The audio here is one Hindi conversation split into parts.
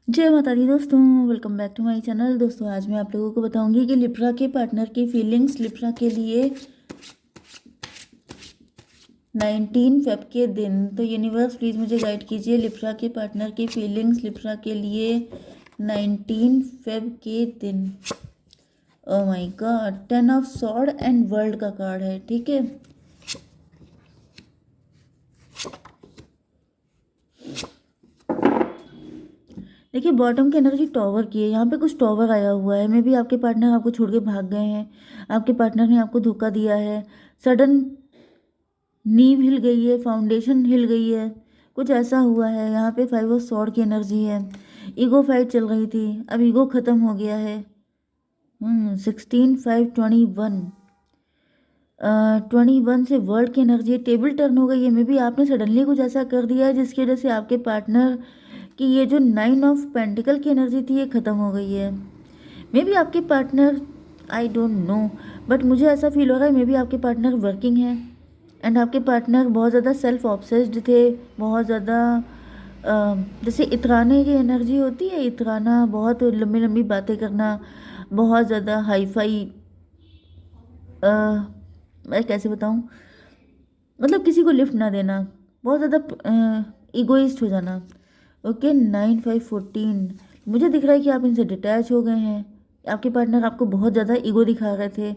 जय माता दी दोस्तों, welcome back to my channel. दोस्तों आज मैं आप लोगों को बताऊंगी कि लिब्रा के पार्टनर की फीलिंग्स लिब्रा के लिए 19 फेब के दिन। तो यूनिवर्स प्लीज़ मुझे गाइड कीजिए लिब्रा के पार्टनर की फीलिंग्स लिब्रा के लिए 19 फेब के दिन। Oh my God, 10 of sword and world का कार्ड है, ठीक है। देखिए बॉटम की एनर्जी टॉवर की है, यहाँ पे कुछ टॉवर आया हुआ है। मे बी आपके पार्टनर आपको छोड़ के भाग गए हैं, आपके पार्टनर ने आपको धोखा दिया है। सडन नींव हिल गई है, फाउंडेशन हिल गई है, कुछ ऐसा हुआ है। यहाँ पे 5 ऑफ सॉर्ड की एनर्जी है। ईगो फाइट चल रही थी, अब ईगो खत्म हो गया है। 16 5 21 21 से वर्ल्ड की एनर्जी, टेबल टर्न हो गई है। मे बी आपने सडनली कुछ ऐसा कर दिया है जिसकी वजह से आपके पार्टनर की ये जो 9 ऑफ पेंटिकल की एनर्जी थी ये ख़त्म हो गई है। मे बी आपके partner, I don't know, but मुझे ऐसा फील हो रहा है मे बी आपके पार्टनर वर्किंग है एंड आपके पार्टनर बहुत ज़्यादा सेल्फ ऑब्सेस्ड थे, बहुत ज़्यादा जैसे इतराने की एनर्जी होती है, इतराना, बहुत लंबी लंबी बातें करना, बहुत ज़्यादा हाई फाई, मैं कैसे बताऊँ, मतलब किसी को लिफ्ट ना देना, बहुत ज़्यादा ईगोइस्ट हो जाना। ओके, 9 5 14 मुझे दिख रहा है कि आप इनसे डिटैच हो गए हैं। आपके पार्टनर आपको बहुत ज़्यादा ईगो दिखा रहे थे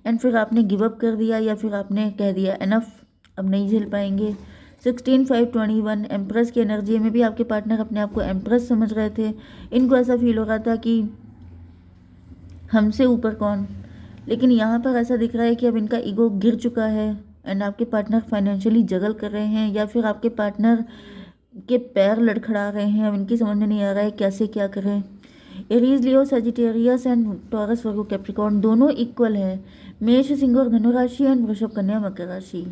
एंड फिर आपने गिव अप कर दिया या फिर आपने कह दिया एनफ, अब नहीं झेल पाएंगे। 16 5 21 एम्प्रेस की एनर्जी में भी आपके पार्टनर अपने आप को एम्प्रेस समझ रहे थे। इनको ऐसा फील हो रहा था कि हमसे ऊपर कौन, लेकिन यहाँ पर ऐसा दिख रहा है कि अब इनका ईगो गिर चुका है एंड आपके पार्टनर फाइनेंशियली जगल कर रहे हैं या फिर आपके पार्टनर के पैर लड़खड़ा रहे हैं। अब इनकी समझ में नहीं आ रहा है कैसे क्या करें। Aries, Leo, Sagittarius and taurus, Virgo, Capricorn दोनों इक्वल है। मेष, सिंह और धनु राशि एंड वृषभ, कन्या, मकर राशि।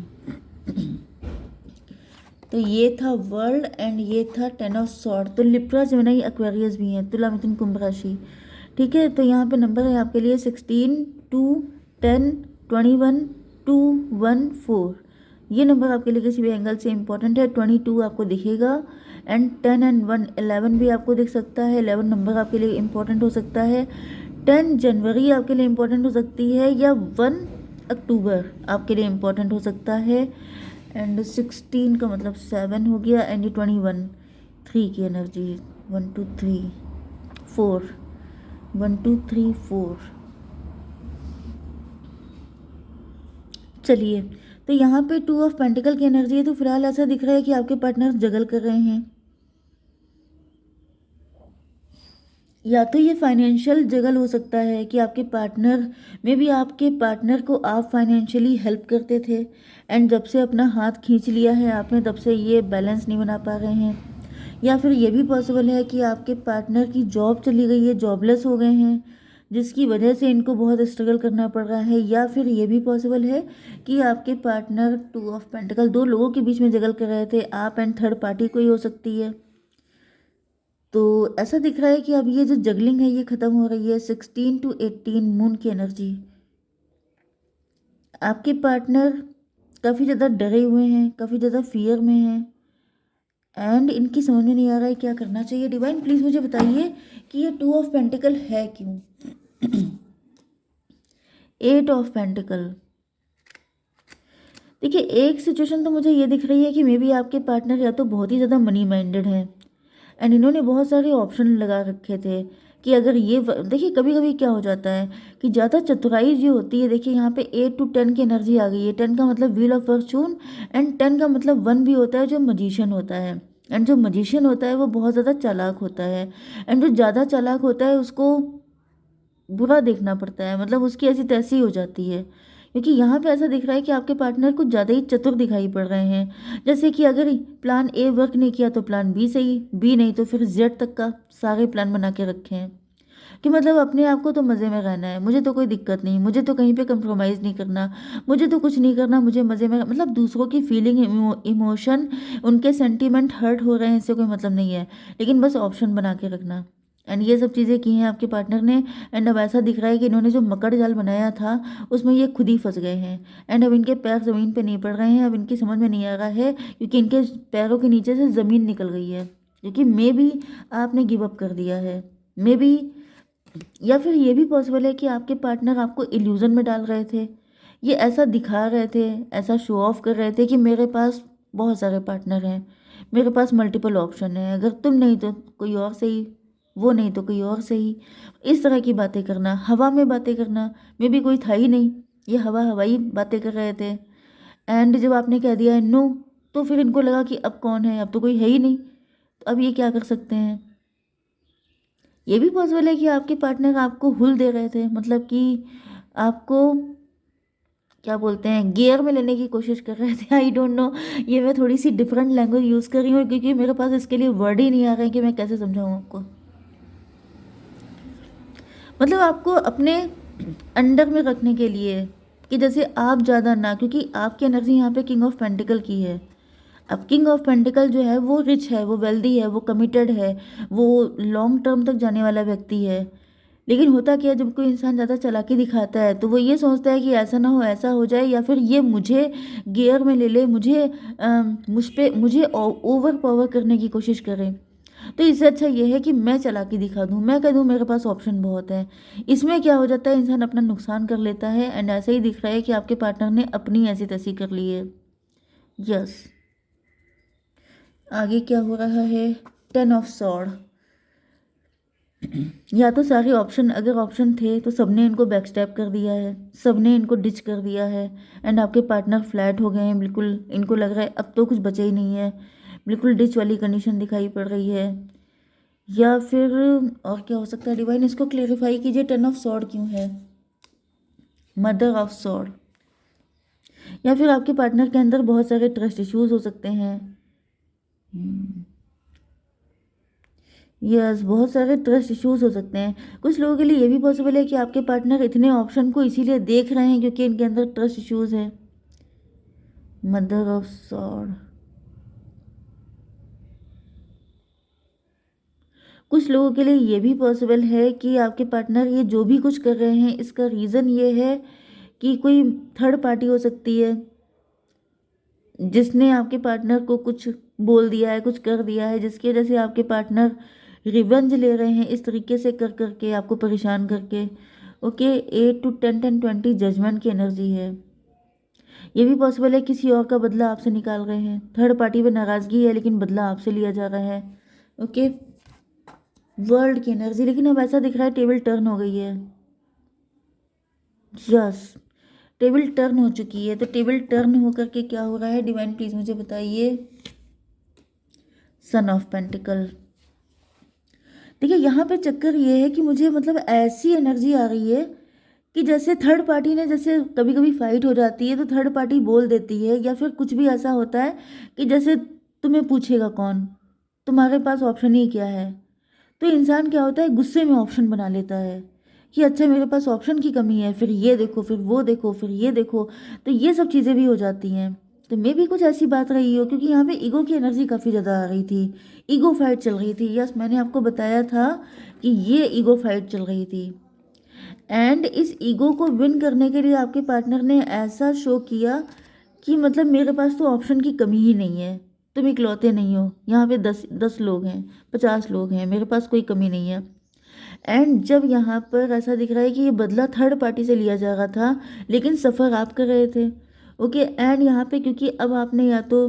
तो ये था वर्ल्ड एंड ये था 10 ऑफ सॉर्ड। तो लिब्रा, जेमिनी, एक्वेरियस भी हैं, तुला, मिथुन, कुंभ राशि, ठीक है। तो यहाँ पे नंबर है आपके लिए 16 2 10 21 2 1 4। ये नंबर आपके लिए किसी भी एंगल से इंपॉर्टेंट है। 22 आपको दिखेगा एंड 10 एंड 1 11 भी आपको दिख सकता है। 11 नंबर आपके लिए इंपॉर्टेंट हो सकता है। 10 जनवरी आपके लिए इंपॉर्टेंट हो सकती है या 1 अक्टूबर आपके लिए इंपॉर्टेंट हो सकता है। एंड 16 का मतलब 7 हो गया एंड ये 21 3 की एनर्जी, 1 2 3 4, 1 2 3 4। चलिए, तो यहाँ पे 2 ऑफ पेंटिकल की एनर्जी है। तो फिलहाल ऐसा दिख रहा है कि आपके पार्टनर जगल कर रहे हैं, या तो ये फाइनेंशियल जगल हो सकता है कि आपके पार्टनर में भी, आपके पार्टनर को आप फाइनेंशियली हेल्प करते थे एंड जब से अपना हाथ खींच लिया है आपने तब से ये बैलेंस नहीं बना पा रहे हैं। या फिर ये भी पॉसिबल है कि आपके पार्टनर की जॉब चली गई है, जॉबलेस हो गए हैं, जिसकी वजह से इनको बहुत स्ट्रगल करना पड़ रहा है। या फिर ये भी पॉसिबल है कि आपके पार्टनर 2 ऑफ पेंटिकल, दो लोगों के बीच में जगल कर रहे थे, आप एंड थर्ड पार्टी कोई हो सकती है। तो ऐसा दिख रहा है कि अब ये जो जगलिंग है ये ख़त्म हो रही है। 16 to 18 मून की एनर्जी, आपके पार्टनर काफ़ी ज़्यादा डरे हुए हैं, काफ़ी ज़्यादा फियर में हैं एंड इनकी समझ में नहीं आ रहा है क्या करना चाहिए। डिवाइन प्लीज़ मुझे बताइए कि ये 2 ऑफ पेंटिकल है क्यों। 8 ऑफ पेंटिकल, देखिए एक सिचुएशन तो मुझे ये दिख रही है कि मे बी आपके पार्टनर या तो बहुत ही ज़्यादा मनी माइंडेड है एंड इन्होंने बहुत सारे ऑप्शन लगा रखे थे कि अगर ये देखिए कभी कभी क्या हो जाता है कि ज़्यादा चतुराई जो होती है, देखिए यहाँ पे 8 to 10 की एनर्जी आ गई है। 10 का मतलब व्हील ऑफ फॉर्चून एंड 10 का मतलब 1 भी होता है जो मजिशियन होता है एंड जो मजिशियन होता है वो बहुत ज़्यादा चालाक होता है एंड जो ज़्यादा चालाक होता है उसको बुरा देखना पड़ता है, मतलब उसकी ऐसी तैसी हो जाती है। क्योंकि यहाँ पे ऐसा दिख रहा है कि आपके पार्टनर कुछ ज़्यादा ही चतुर दिखाई पड़ रहे हैं, जैसे कि अगर प्लान ए वर्क नहीं किया तो प्लान बी सही, बी नहीं तो फिर जेड तक का सारे प्लान बना के रखे हैं कि मतलब अपने आप को तो मज़े में रहना है, मुझे तो कोई दिक्कत नहीं, मुझे तो कहीं पे कंप्रोमाइज़ नहीं करना, मुझे तो कुछ नहीं करना, मुझे मज़े में, मतलब दूसरों की फीलिंग, इमोशन, उनके सेंटीमेंट हर्ट हो रहे हैं इससे कोई मतलब नहीं है, लेकिन बस ऑप्शन बना के रखना। एंड ये सब चीज़ें की हैं आपके पार्टनर ने एंड अब ऐसा दिख रहा है कि इन्होंने जो मकड़ जाल बनाया था उसमें ये खुद ही फंस गए हैं एंड अब इनके पैर ज़मीन पे नहीं पड़ रहे हैं। अब इनकी समझ में नहीं आ रहा है क्योंकि इनके पैरों के नीचे से ज़मीन निकल गई है क्योंकि मे बी आपने गिव अप कर दिया है, मे बी, या फिर ये भी पॉसिबल है कि आपके पार्टनर आपको इल्यूज़न में डाल रहे थे। ये ऐसा दिखा रहे थे, ऐसा शो ऑफ कर रहे थे कि मेरे पास बहुत सारे पार्टनर हैं, मेरे पास मल्टीपल ऑप्शन है, अगर तुम नहीं तो कोई और सही, वो नहीं तो कोई और सही। इस तरह की बातें करना, हवा में बातें करना, मे बी कोई था ही नहीं, ये हवा हवाई बातें कर रहे थे। एंड जब आपने कह दिया है नो, तो फिर इनको लगा कि अब कौन है, अब तो कोई है ही नहीं, तो अब ये क्या कर सकते हैं। ये भी पॉसिबल है कि आपके पार्टनर आपको हुल दे रहे थे, मतलब कि आपको क्या बोलते हैं, गियर में लेने की कोशिश कर रहे थे। आई डोंट नो, ये मैं थोड़ी सी डिफरेंट लैंग्वेज यूज़ कर रही हूँ क्योंकि मेरे पास इसके लिए वर्ड ही नहीं आ रहे हैं कि मैं कैसे समझाऊँ आपको। मतलब आपको अपने अंडर में रखने के लिए कि जैसे आप ज़्यादा ना, क्योंकि आपकी एनर्जी यहाँ पे किंग ऑफ पेंटिकल की है। अब किंग ऑफ पेंटिकल जो है वो रिच है, वो वेल्दी है, वो कमिटेड है, वो लॉन्ग टर्म तक जाने वाला व्यक्ति है। लेकिन होता क्या है, जब कोई इंसान ज़्यादा चालाकी दिखाता है तो वो ये सोचता है कि ऐसा ना हो, ऐसा हो जाए, या फिर ये मुझे गियर में ले ले, मुझे मुझ पे मुझे ओवर पावर करने की कोशिश करे। तो इससे अच्छा ये है कि मैं चालाकी दिखा दूँ, मैं कह दूँ मेरे पास ऑप्शन बहुत है। इसमें क्या हो जाता है, इंसान अपना नुकसान कर लेता है। एंड ऐसा ही दिख रहा है कि आपके पार्टनर ने अपनी ऐसी तैसी कर ली है। यस, आगे क्या हो रहा है, 10 ऑफ सॉर्ड। या तो सारे ऑप्शन, अगर ऑप्शन थे तो सबने इनको बैकस्टैप कर दिया है, सबने इनको डिच कर दिया है। एंड आपके पार्टनर फ्लैट हो गए हैं बिल्कुल, इनको लग रहा है अब तो कुछ बचा ही नहीं है, बिल्कुल डिच वाली कंडीशन दिखाई पड़ रही है। या फिर और क्या हो सकता है, डिवाइन इसको क्लेरिफाई कीजिए, 10 ऑफ सॉर्ड क्यों है, मदर ऑफ सॉर्ड। या फिर आपके पार्टनर के अंदर बहुत सारे ट्रस्ट इश्यूज हो सकते हैं। यस, बहुत सारे ट्रस्ट इश्यूज हो सकते हैं। कुछ लोगों के लिए ये भी पॉसिबल है कि आपके पार्टनर इतने ऑप्शन को इसीलिए देख रहे हैं क्योंकि इनके अंदर ट्रस्ट इश्यूज है, मदर ऑफ सॉर्ड। कुछ लोगों के लिए ये भी पॉसिबल है कि आपके पार्टनर ये जो भी कुछ कर रहे हैं इसका रीज़न ये है कि कोई थर्ड पार्टी हो सकती है जिसने आपके पार्टनर को कुछ बोल दिया है, कुछ कर दिया है, जिसकी वजह से आपके पार्टनर रिवेंज ले रहे हैं इस तरीके से कर करके, आपको परेशान करके। ओके, 8 to 10 10 20 जजमेंट की एनर्जी है। ये भी पॉसिबल है किसी और का बदला आपसे निकाल रहे हैं, थर्ड पार्टी पे नाराज़गी है लेकिन बदला आपसे लिया जा रहा है। ओके, वर्ल्ड की एनर्जी, लेकिन अब ऐसा दिख रहा है टेबल टर्न हो गई है। यस, टेबल टर्न हो चुकी है। तो टेबल टर्न होकर के क्या हो रहा है, डिवाइन प्लीज मुझे बताइए। Son of pentacle. देखिए यहाँ पे चक्कर ये है कि मुझे मतलब ऐसी एनर्जी आ रही है कि जैसे थर्ड पार्टी ने, जैसे कभी कभी फाइट हो जाती है तो थर्ड पार्टी बोल देती है, या फिर कुछ भी ऐसा होता है कि जैसे तुम्हें पूछेगा कौन, तुम्हारे पास ऑप्शन ही क्या है। तो इंसान क्या होता है, गुस्से में ऑप्शन बना लेता है कि अच्छा मेरे पास ऑप्शन की कमी है, फिर ये देखो, फिर वो देखो, फिर ये देखो। तो ये सब चीज़ें भी हो जाती हैं। तो मे भी कुछ ऐसी बात रही हो, क्योंकि यहाँ पे ईगो की एनर्जी काफ़ी ज़्यादा आ रही थी, ईगो फाइट चल रही थी। यस, मैंने आपको बताया था कि ये ईगो फाइट चल रही थी। एंड इस ईगो को विन करने के लिए आपके पार्टनर ने ऐसा शो किया कि मतलब मेरे पास तो ऑप्शन की कमी ही नहीं है, तुम इकलौते नहीं हो, यहाँ पे 10 10 लोग हैं, 50 लोग हैं, मेरे पास कोई कमी नहीं है। एंड जब यहाँ पर ऐसा दिख रहा है कि ये बदला थर्ड पार्टी से लिया जा रहा था, लेकिन सफ़र आप कर रहे थे। ओके, एंड यहाँ पे क्योंकि अब आपने या तो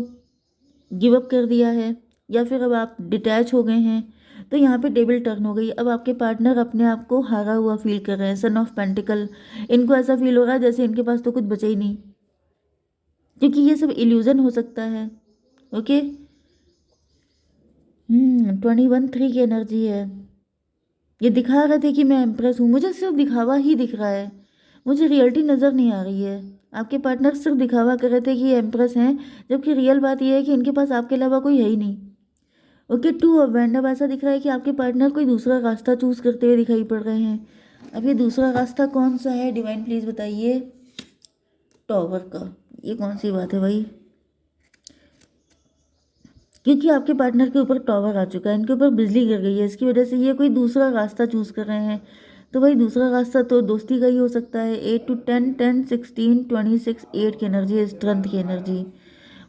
गिव अप कर दिया है या फिर अब आप डिटैच हो गए हैं, तो यहाँ पे टेबल टर्न हो गई। अब आपके पार्टनर अपने आप को हारा हुआ फील कर रहे हैं, सन ऑफ पेंटिकल। इनको ऐसा फील हो रहा है जैसे इनके पास तो कुछ बचा ही नहीं, क्योंकि ये सब इल्यूज़न हो सकता है। ओके, 21 3 की एनर्जी है। ये दिखा रहे थे कि मैं एम्प्रेस हूँ, मुझे सिर्फ दिखावा ही दिख रहा है, मुझे रियलिटी नज़र नहीं आ रही है। आपके पार्टनर सिर्फ दिखावा कर रहे थे कि ये एम्प्रेस हैं, जबकि रियल बात ये है कि इनके पास आपके अलावा कोई है ही नहीं। Okay, 2 of wand. अब ऐसा दिख रहा है कि आपके पार्टनर कोई दूसरा रास्ता चूज़ करते हुए दिखाई पड़ रहे हैं। अब ये दूसरा रास्ता कौन सा है, डिवाइन प्लीज़ बताइए। टॉवर का, ये कौन सी बात है भाई, क्योंकि आपके पार्टनर के ऊपर टॉवर आ चुका है, इनके ऊपर बिजली गिर गई है, इसकी वजह से ये कोई दूसरा रास्ता चूज़ कर रहे हैं। तो भाई दूसरा रास्ता तो दोस्ती का ही हो सकता है। 8 to 10 10 16 26 8 की एनर्जी है, स्ट्रेंथ की एनर्जी।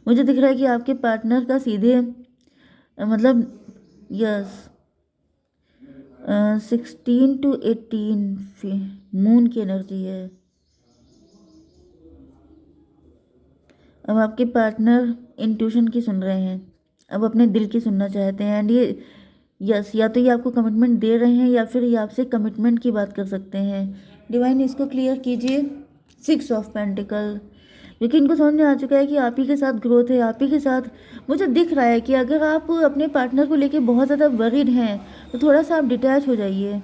मुझे दिख रहा है कि आपके पार्टनर का सीधे मतलब यस 16 to 18 मून की एनर्जी है। अब आपके पार्टनर इंट्यूशन की सुन रहे हैं, अब अपने दिल की सुनना चाहते हैं। एंड ये यस, या तो ये आपको कमिटमेंट दे रहे हैं या फिर ये आपसे कमिटमेंट की बात कर सकते हैं। डिवाइन इसको क्लियर कीजिए। 6 ऑफ पेंटिकल, क्योंकि इनको समझ में आ चुका है कि आप ही के साथ ग्रोथ है, आप ही के साथ। मुझे दिख रहा है कि अगर आप अपने पार्टनर को लेके बहुत ज़्यादा वरीड हैं तो थोड़ा सा आप डिटैच हो जाइए।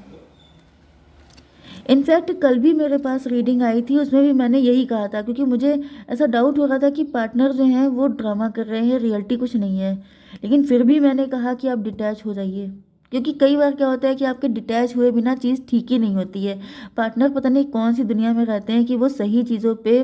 इनफैक्ट कल भी मेरे पास रीडिंग आई थी, उसमें भी मैंने यही कहा था, क्योंकि मुझे ऐसा डाउट हो रहा था कि पार्टनर जो हैं वो ड्रामा कर रहे हैं, रियलिटी कुछ नहीं है। लेकिन फिर भी मैंने कहा कि आप डिटैच हो जाइए, क्योंकि कई बार क्या होता है कि आपके डिटैच हुए बिना चीज़ ठीक ही नहीं होती है। पार्टनर पता नहीं कौन सी दुनिया में रहते हैं कि वो सही चीज़ों पे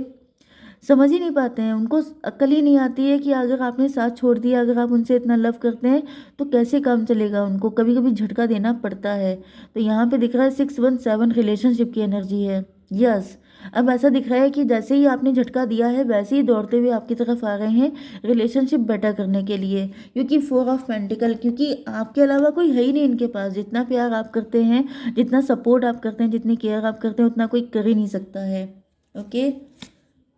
समझ ही नहीं पाते हैं, उनको अक्ल ही नहीं आती है कि अगर आपने साथ छोड़ दिया, अगर आप उनसे इतना लव करते हैं तो कैसे काम चलेगा। उनको कभी कभी झटका देना पड़ता है। तो यहाँ पे दिख रहा है 617 रिलेशनशिप की एनर्जी है। यस, अब ऐसा दिख रहा है कि जैसे ही आपने झटका दिया है वैसे ही दौड़ते हुए आपकी तरफ आ रहे हैं रिलेशनशिप बेटर करने के लिए, क्योंकि 4 ऑफ पेंटिकल, क्योंकि आपके अलावा कोई है ही नहीं इनके पास। जितना प्यार आप करते हैं, जितना सपोर्ट आप करते हैं, जितनी केयर आप करते हैं, उतना कोई कर ही नहीं सकता है। Okay,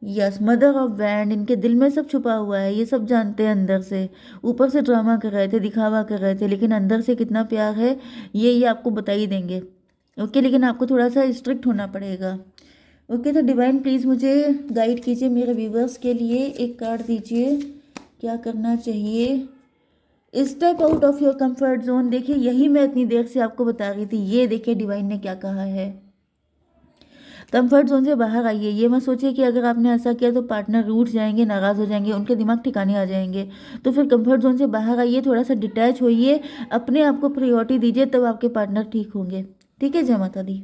yes, mother of wand, इनके दिल में सब छुपा हुआ है, ये सब जानते हैं अंदर से। ऊपर से ड्रामा कर रहे थे, दिखावा कर रहे थे, लेकिन अंदर से कितना प्यार है ये आपको बता ही देंगे। ओके, लेकिन आपको थोड़ा सा स्ट्रिक्ट होना पड़ेगा। ओके, तो डिवाइन प्लीज़ मुझे गाइड कीजिए, मेरे व्यूवर्स के लिए एक कार्ड दीजिए, क्या करना चाहिए। Step out of your comfort zone, देखिए यही मैं इतनी देर से आपको बता रही थी। ये देखिए डिवाइन ने क्या कहा है, कंफर्ट जोन से बाहर आइए। ये मत सोचिए कि अगर आपने ऐसा किया तो पार्टनर रूठ जाएंगे, नाराज़ हो जाएंगे, उनके दिमाग ठिकाने आ जाएंगे। तो फिर कंफर्ट जोन से बाहर आइए, थोड़ा सा डिटैच होइए, अपने आप को प्रायोरिटी दीजिए, तब आपके पार्टनर ठीक होंगे। ठीक है, जय माता दी।